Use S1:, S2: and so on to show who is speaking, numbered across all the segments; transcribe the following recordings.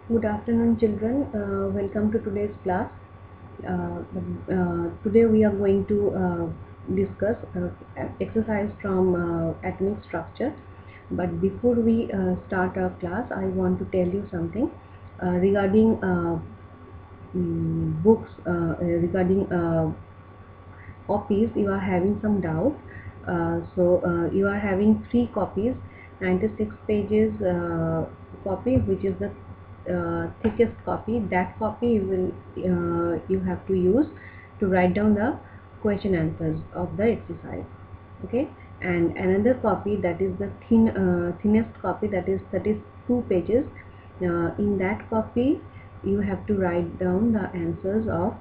S1: Good afternoon, children. Welcome to today's class. Today we are going to discuss exercise from atomic structure. But before we start our class, I want to tell you something regarding books, regarding copies. You are having some doubt. You are having 3 copies, 96 pages copy, which is the thickest copy. That copy you have to use to write down the question answers of the exercise. Okay, and another copy, that is the thinnest copy, that is 32 pages. In that copy you have to write down the answers of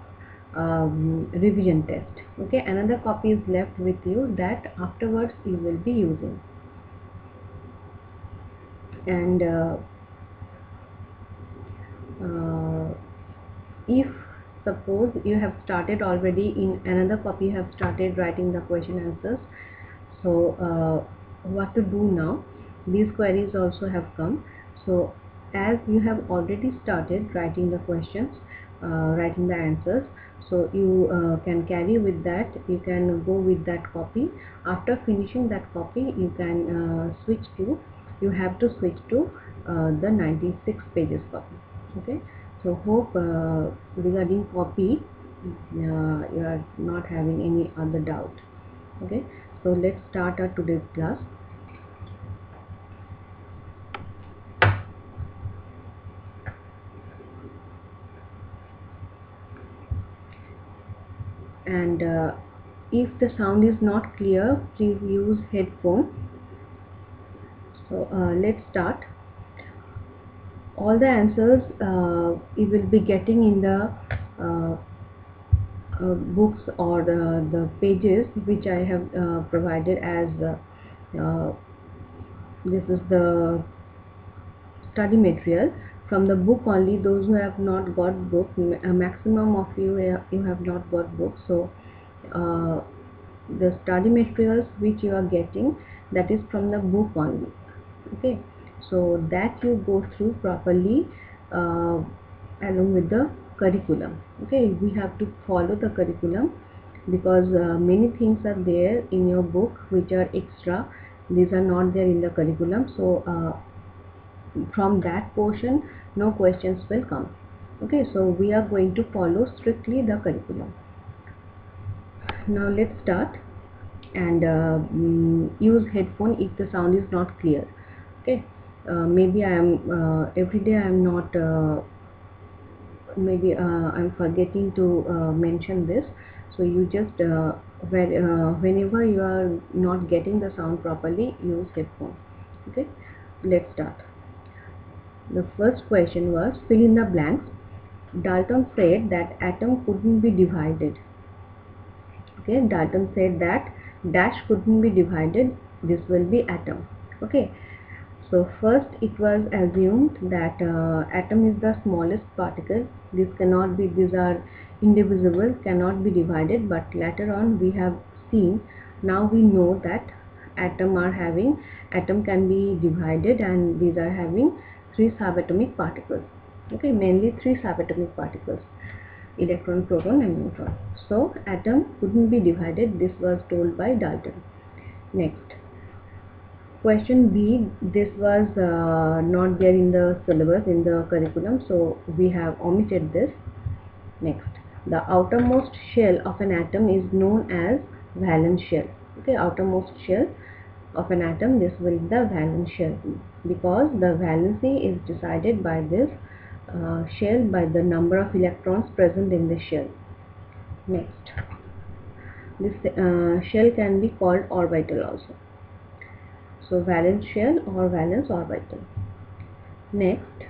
S1: revision test. Okay, another copy is left with you that afterwards you will be using. And if suppose you have started already, in another copy you have started writing the question answers, so what to do now? These queries also have come. So as you have already started writing the questions, writing the answers, so you can carry with that, you can go with that copy. After finishing that copy, you can you have to switch to the 96 pages copy. Okay, so hope regarding copy you are not having any other doubt. Okay, so let's start our today's class. And if the sound is not clear, please use headphone. So let's start. All the answers you will be getting in the books or the pages which I have provided as this is the study material from the book only. Those who have not got book, a maximum of you have not got book, so the study materials which you are getting, that is from the book only. Okay, so that you go through properly along with the curriculum. Okay, we have to follow the curriculum because many things are there in your book which are extra. These are not there in the curriculum, so from that portion no questions will come. Okay, so we are going to follow strictly the curriculum. Now let's start, and use headphone if the sound is not clear. Okay, maybe I am every day I am not maybe I'm forgetting to mention this, so you just whenever you are not getting the sound properly, use headphone. Okay, let's start. The first question was fill in the blanks. Dalton said that atom couldn't be divided. Okay, Dalton said that dash couldn't be divided. This will be atom. Okay, so first it was assumed that atom is the smallest particle. This cannot be, these are indivisible, cannot be divided. But later on we have seen, now we know that atom can be divided, and these are having 3 subatomic particles. Okay, mainly 3 subatomic particles: electron, proton and neutron. So atom couldn't be divided. This was told by Dalton. Next, question B, this was not there in the syllabus, in the curriculum, so we have omitted this. Next, the outermost shell of an atom is known as valence shell. Okay, outermost shell of an atom, this will be the valence shell, because the valency is decided by this shell, by the number of electrons present in the shell. Next, this shell can be called orbital also. So valence shell or valence orbital. Next,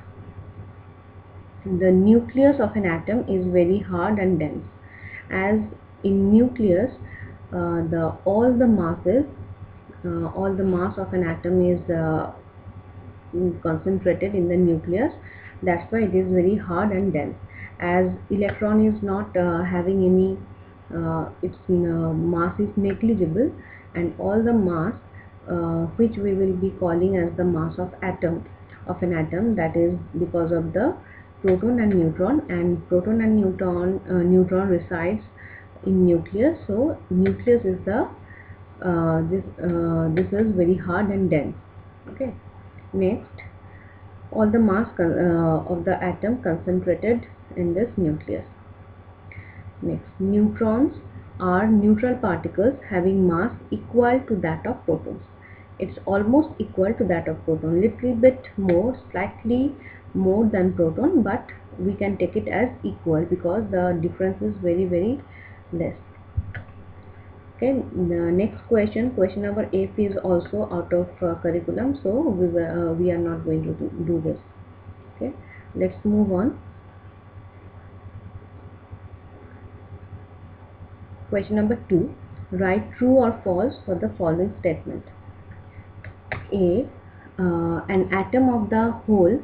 S1: the nucleus of an atom is very hard and dense. As in nucleus, all the mass of an atom is concentrated in the nucleus. That's why it is very hard and dense. As electron is not having any, its mass is negligible, and all the mass which we will be calling as the mass of atom, of an atom, that is because of the proton and neutron, and proton and neutron resides in nucleus. So nucleus is the this is very hard and dense. Okay. Next, all the mass of the atom concentrated in this nucleus. Next, neutrons are neutral particles having mass equal to that of protons. It's almost equal to that of proton, little bit more, slightly more than proton, but we can take it as equal because the difference is very less. Okay, the next question number 8 is also out of curriculum, so we are not going to do this. Okay, let's move on. Question number 2, write true or false for the following statement. A, an atom of the whole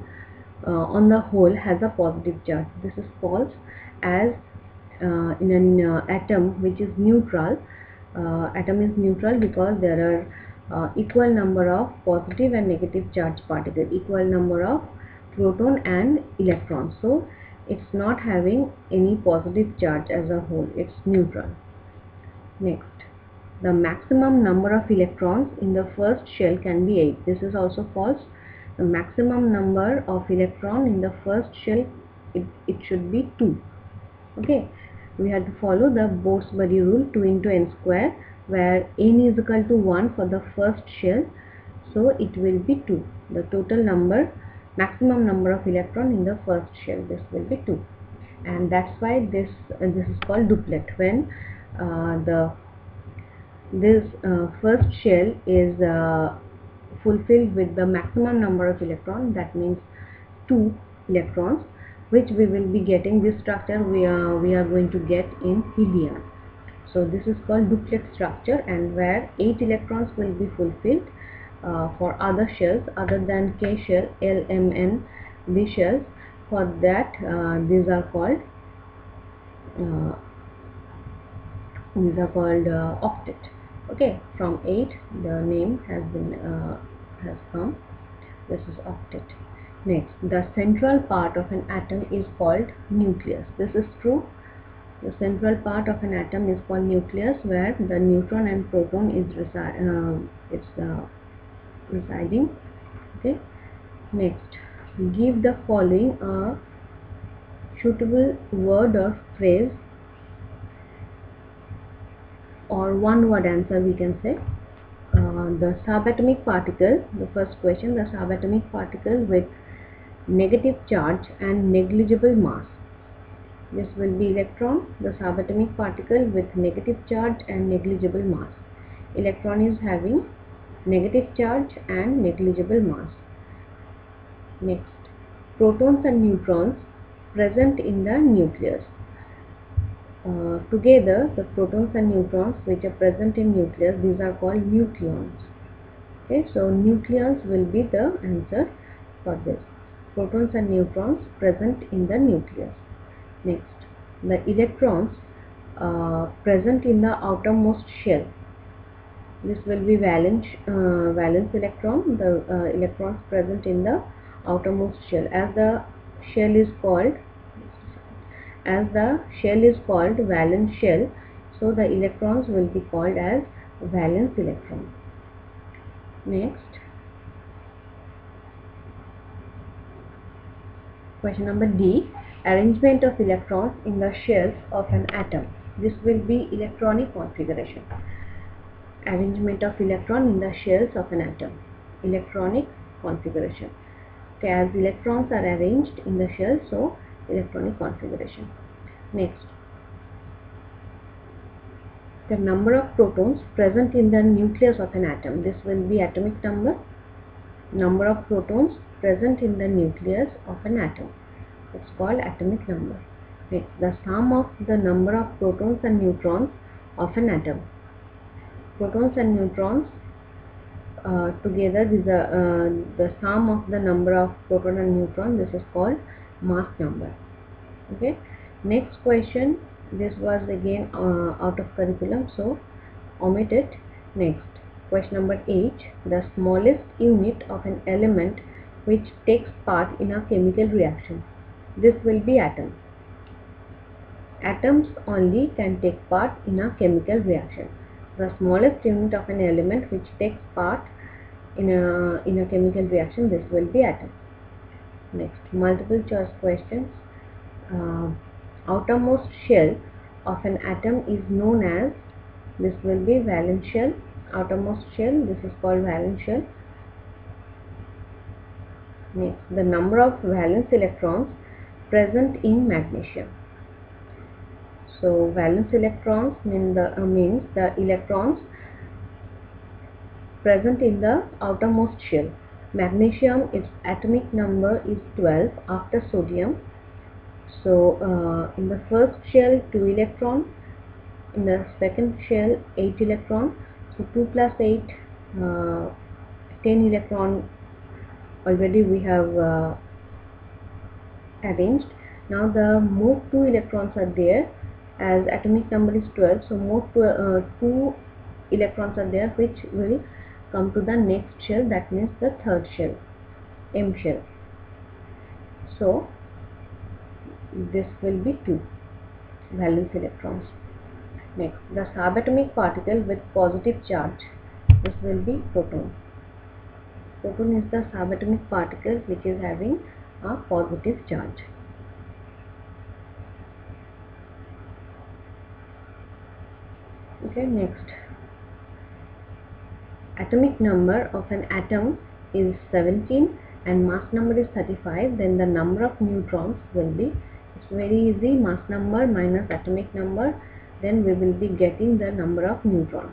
S1: on the whole has a positive charge. This is false, as in an atom which is neutral, atom is neutral because there are equal number of positive and negative charge particles, equal number of proton and electrons, so it's not having any positive charge as a whole, it's neutral. Next, the maximum number of electrons in the first shell can be 8. This is also false. The maximum number of electron in the first shell, it should be 2. Okay, we have to follow the Borsbody rule, 2 into n square, where n is equal to 1 for the first shell, so it will be 2. The total number, maximum number of electron in the first shell, this will be 2, and that's why this is called duplet. When this first shell is fulfilled with the maximum number of electrons, that means 2 electrons, which we will be getting. This structure we are going to get in helium. So this is called duplet structure, and where 8 electrons will be fulfilled for other shells other than K shell, L, M, N, these shells. For that, these are called octet. Okay, from 8 the name has come. This is octet. Next, the central part of an atom is called nucleus. This is true. The central part of an atom is called nucleus, where the neutron and proton is residing. Okay. Next, give the following a suitable word or phrase, or one word answer we can say. The subatomic particle, the first question, the subatomic particle with negative charge and negligible mass. This will be electron, the subatomic particle with negative charge and negligible mass. Electron is having negative charge and negligible mass. Next, protons and neutrons present in the nucleus. Together, the protons and neutrons which are present in nucleus, these are called nucleons. Okay, so nucleons will be the answer for this. Protons and neutrons present in the nucleus. Next, the electrons present in the outermost shell. This will be valence electron, the electrons present in the outermost shell. As the shell is called valence shell, so the electrons will be called as valence electron. Next, question number D, arrangement of electrons in the shells of an atom. This will be electronic configuration. Arrangement of electron in the shells of an atom, electronic configuration. Okay, as electrons are arranged in the shell, so electronic configuration. Next, the number of protons present in the nucleus of an atom. This will be atomic number. Number of protons present in the nucleus of an atom. It's called atomic number. Next, the sum of the number of protons and neutrons of an atom. Protons and neutrons together, these are the sum of the number of proton and neutron. This is called mass number. Okay. Next question, this was again out of curriculum, so omit it. Next, question number 8, the smallest unit of an element which takes part in a chemical reaction. This will be atom. Atoms only can take part in a chemical reaction. The smallest unit of an element which takes part in a chemical reaction, this will be atom. Next, multiple choice questions. Outermost shell of an atom is known as, this will be valence shell. Outermost shell, this is called valence shell. Next, the number of valence electrons present in magnesium. So valence electrons means the electrons present in the outermost shell. Magnesium, its atomic number is 12 after sodium. So in the first shell 2 electron, in the second shell 8 electron. So 2 plus 8, 10 electron already we have arranged. Now the more 2 electrons are there, as atomic number is 12, so more 2 electrons are there which will come to the next shell, that means the third shell, M shell. So this will be 2 valence electrons. Next, the subatomic particle with positive charge, this will be proton. Proton is the subatomic particle which is having a positive charge. Okay, next, atomic number of an atom is 17 and mass number is 35, then the number of neutrons will be, it's very easy, mass number minus atomic number, then we will be getting the number of neutrons.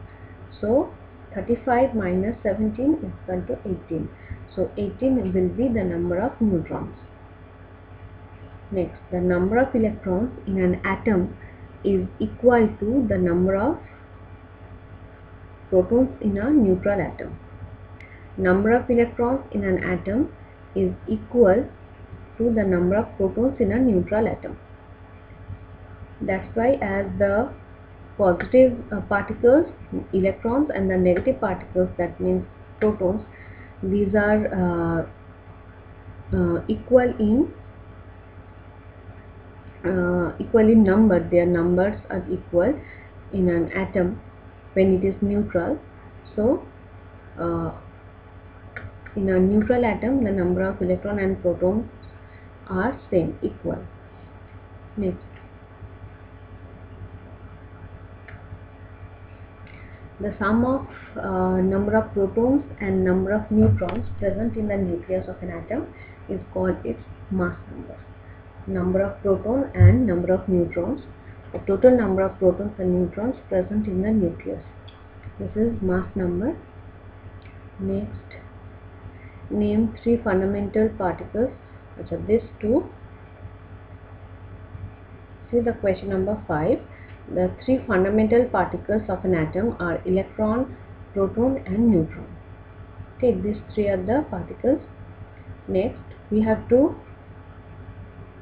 S1: So 35 minus 17 is equal to 18. So 18 will be the number of neutrons. Next, the number of electrons in an atom is equal to the number of protons in a neutral atom. Number of electrons in an atom is equal to the number of protons in a neutral atom. That's why as the positive particles, electrons, and the negative particles, that means protons, these are equal in number, their numbers are equal in an atom when it is neutral. So in a neutral atom the number of electron and protons are same, equal. Next, the sum of number of protons and number of neutrons present in the nucleus of an atom is called its mass number. Number of proton and number of neutrons, the total number of protons and neutrons present in the nucleus, this is mass number. Next, name 3 fundamental particles, which are these two. See the question number 5. The 3 fundamental particles of an atom are electron, proton and neutron. Okay, these 3 are the particles. Next, we have to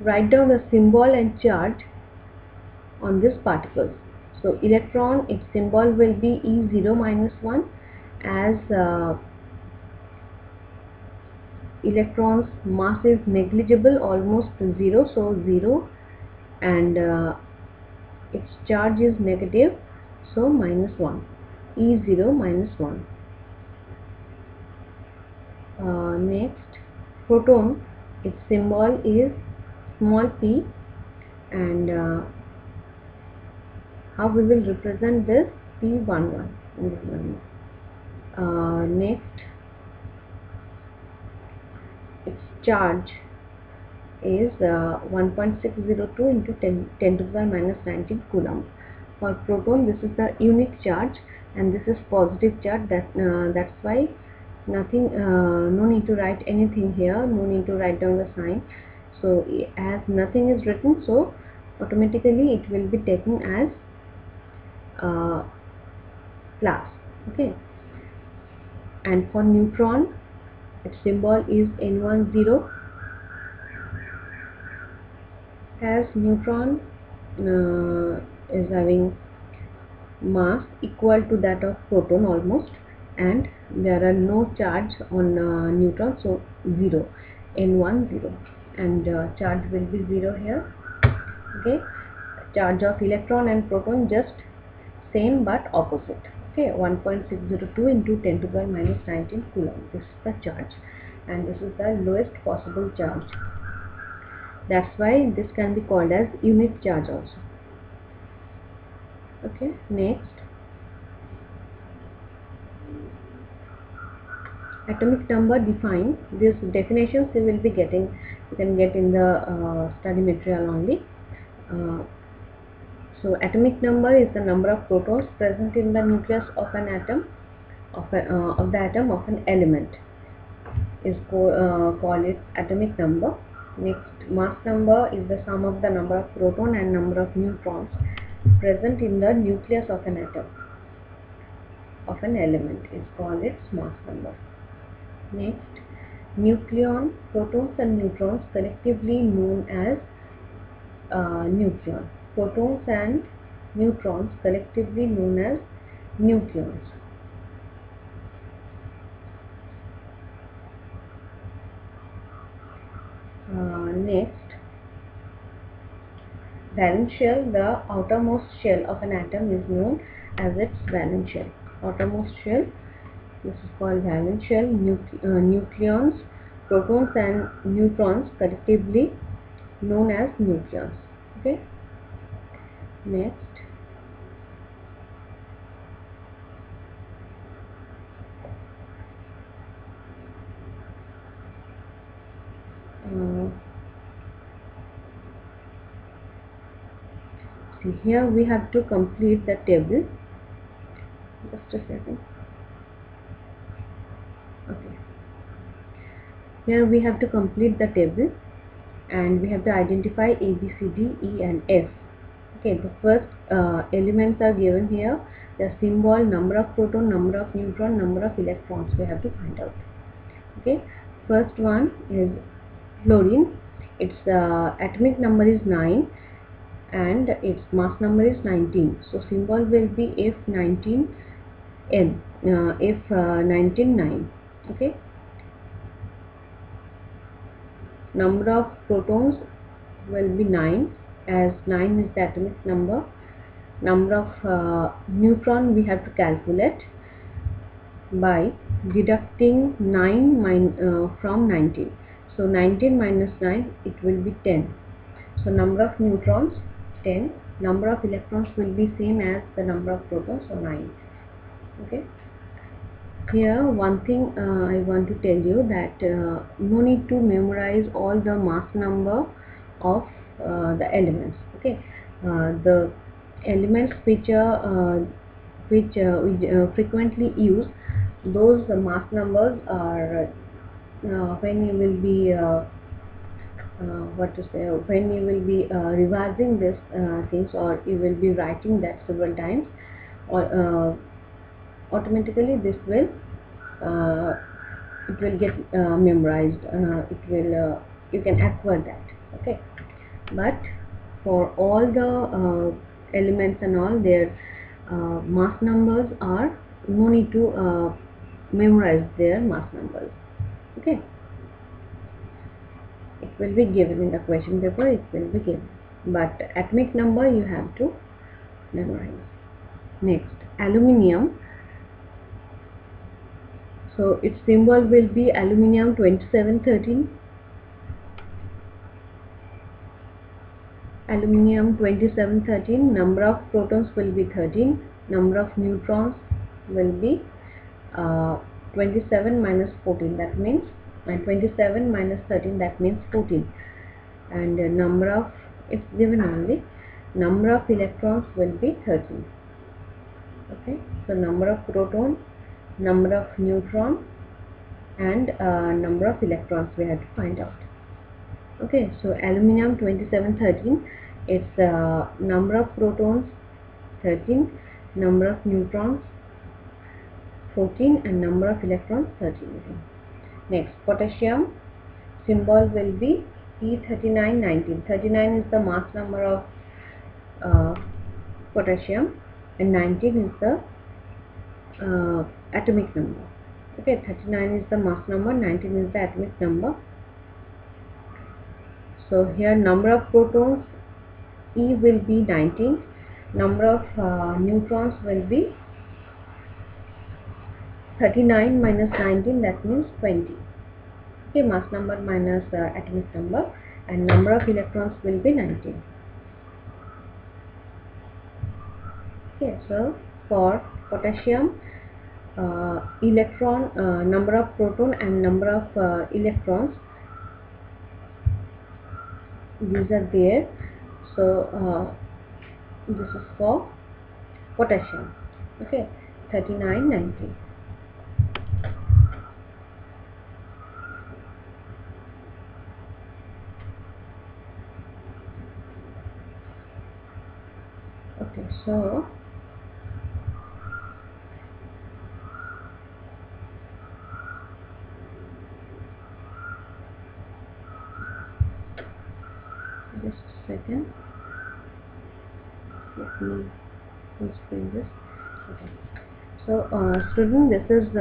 S1: write down the symbol and charge on these particles. So electron, its symbol will be E0 minus 1, as electrons mass is negligible, almost 0, so 0, and its charge is negative, so minus 1, E0 minus 1. Next, proton, its symbol is small p, and how we will represent this, P11 in this one. Next, its charge is 1.602 into 10 to the power minus 19 coulomb. For proton, this is the unit charge and this is positive charge, that's why nothing, no need to write anything here, no need to write down the sign. So as nothing is written, so automatically it will be taken as plus. Okay, and for neutron, its symbol is N10, as neutron is having mass equal to that of proton almost, and there are no charge on neutron, so 0, N1 0, and charge will be 0 here. Okay, charge of electron and proton just same but opposite. Okay, 1.602 into 10 to the power minus 19 coulomb. This is the charge, and this is the lowest possible charge. That's why this can be called as unit charge also. Okay, next, atomic number defined. These definitions you will be getting, you can get in the study material only. So atomic number is the number of protons present in the nucleus of an atom, of the atom of an element, is called its atomic number. Next, mass number is the sum of the number of proton and number of neutrons present in the nucleus of an atom of an element, is called its mass number. Next, nucleon, protons and neutrons collectively known as nucleon. Protons and neutrons collectively known as nucleons. Next, valence shell, the outermost shell of an atom is known as its valence shell. Outermost shell, this is called valence shell. Nucleons, protons and neutrons collectively known as nucleons. Okay. Next, see, here we have to complete the table. Just a second. Okay. Here we have to complete the table, and we have to identify A, B, C, D, E, and F. Okay, the first elements are given here. The symbol, number of proton, number of neutron, number of electrons we have to find out. Okay, first one is fluorine. Its atomic number is 9 and its mass number is 19. So symbol will be F19N, F19 Okay, number of protons will be 9, as 9 is the atomic number. Number of neutron we have to calculate by deducting 9 from 19. So 19 minus 9, it will be 10. So number of neutrons 10, number of electrons will be same as the number of protons, so 9. Okay. Here one thing I want to tell you, that no need to memorize all the mass number of the elements. Okay, the elements which we frequently use, those mass numbers are when you will be when you will be revising this things, or you will be writing that several times, or automatically this will it will get memorized. It will you can acquire that. Okay, but for all the elements and all, their mass numbers are, no need to memorize their mass numbers. Okay, it will be given in the question paper, it will be given, but atomic number you have to memorize. Next, aluminium. So its symbol will be aluminium 2713. Aluminium 2713. Number of protons will be 13. Number of neutrons will be 27 minus 14. That means 27 minus 13. That means 14. And number of, it's given only, number of electrons will be 13. Okay. So number of proton, number of neutron, and number of electrons we have to find out. Okay, so aluminium 2713, its number of protons 13, number of neutrons 14, and number of electrons 13. Next, potassium, symbol will be E3919. 39 is the mass number of potassium, and 19 is the atomic number. Okay, 39 is the mass number, 19 is the atomic number. So here number of protons E will be 19, number of neutrons will be 39 minus 19, that means 20. Okay, mass number minus atomic number, and number of electrons will be 19. Okay, so for potassium, number of proton and number of electrons, these are there. So this is for potassium. Okay, 39, 90. Okay, so just a second, let me explain this. Okay, so student, this is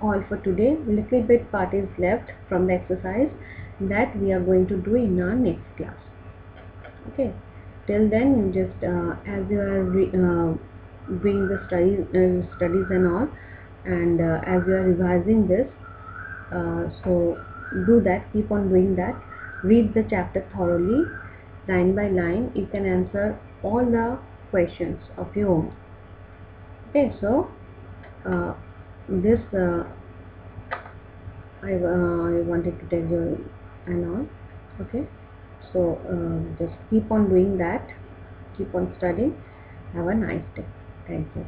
S1: all for today. Little bit part is left from the exercise that we are going to do in our next class. Okay, till then just as you are doing the studies and all, and as you are revising this, so do that, keep on doing that. Read the chapter thoroughly, line by line. You can answer all the questions of your own. Okay, so this I wanted to tell you and all. Okay, so just keep on doing that, keep on studying. Have a nice day. Thank you.